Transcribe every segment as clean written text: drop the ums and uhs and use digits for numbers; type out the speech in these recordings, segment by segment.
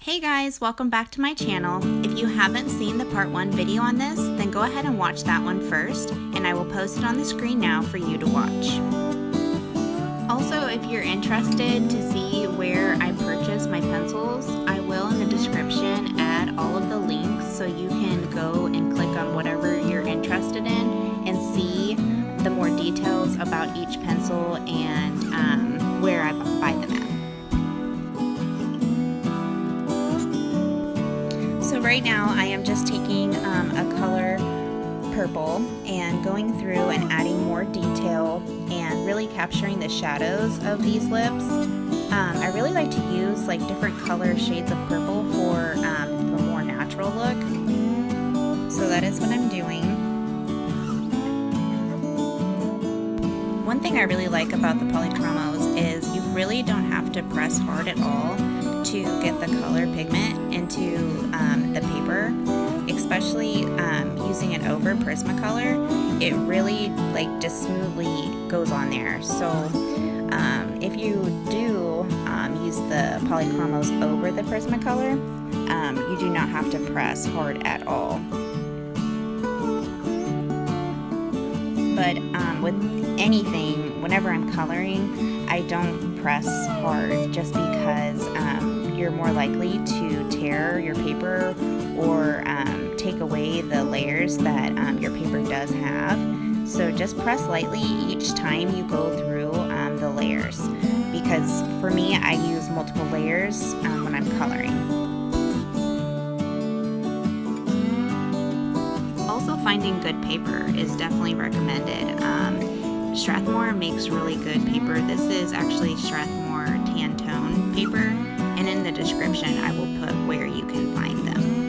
Hey guys, welcome back to my channel. If you haven't seen the part 1 video on this, then go ahead and watch that one first, and I will post it on the screen now for you to watch. Also, if you're interested to see where I purchase my pencils, I will in the description add all of the links so you can go and click on whatever you're interested in and see the more details about each pencil and where I buy them at. So right now I am just taking a color purple and going through and adding more detail and really capturing the shadows of these lips. I really like to use like different color shades of purple for the more natural look. So that is what I'm doing. One thing I really like about the Polychromos is you really don't have to press hard at all to get the color pigment into the paper, especially using it over Prismacolor. It really like just smoothly goes on there. So if you do use the Polychromos over the Prismacolor, you do not have to press hard at all. But with anything, whenever I'm coloring, I don't press hard just because you're more likely to tear your paper or take away the layers that your paper does have. So just press lightly each time you go through the layers, because for me, I use multiple layers when I'm coloring. Also, finding good paper is definitely recommended. Strathmore makes really good paper. This is actually Strathmore tan tone paper, and in the description I will put where you can find them.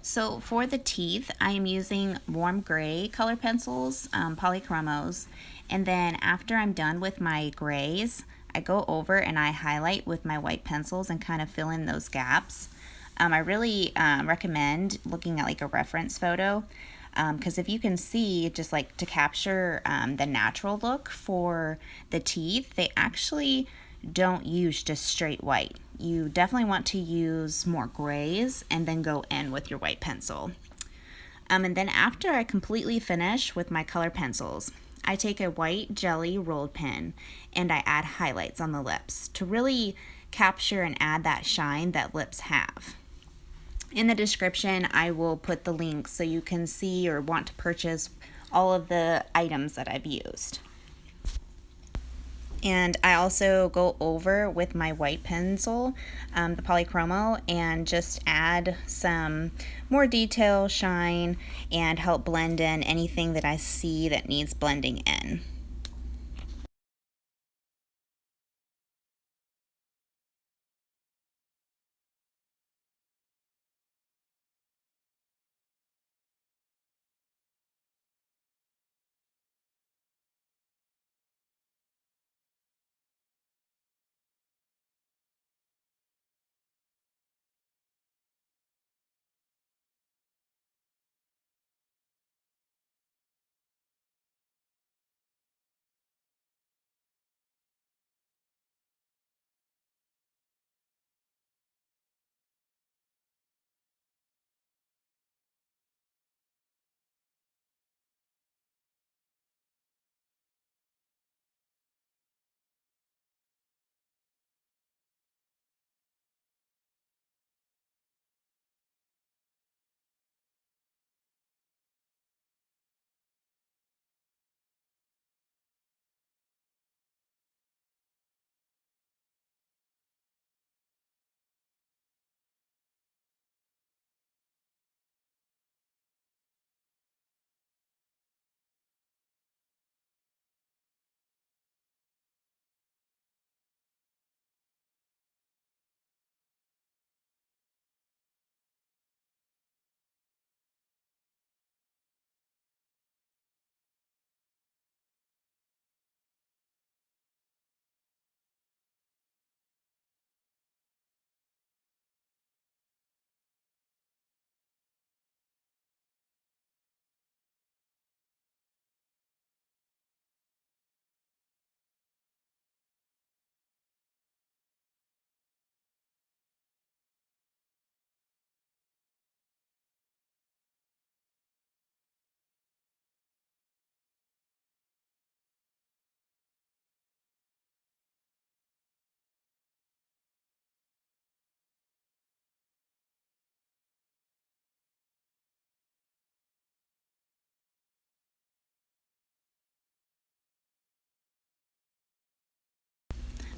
So for the teeth, I am using warm gray color pencils, Polychromos, and then after I'm done with my grays, I go over and I highlight with my white pencils and kind of fill in those gaps. I really recommend looking at like a reference photo, because if you can see, just like to capture the natural look for the teeth, they actually don't use just straight white. You definitely want to use more grays and then go in with your white pencil. And then after I completely finish with my color pencils, I take a white jelly rolled pen and I add highlights on the lips to really capture and add that shine that lips have. In the description, I will put the links so you can see or want to purchase all of the items that I've used. And I also go over with my white pencil, the Polychromo, and just add some more detail, shine, and help blend in anything that I see that needs blending in.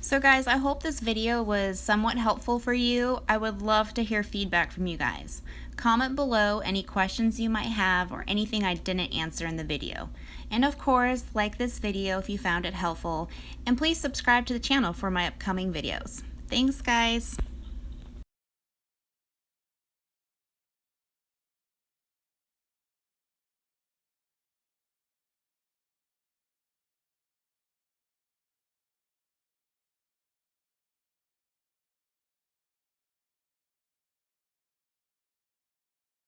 So guys, I hope this video was somewhat helpful for you. I would love to hear feedback from you guys. Comment below any questions you might have or anything I didn't answer in the video. And of course, like this video if you found it helpful, and please subscribe to the channel for my upcoming videos. Thanks guys!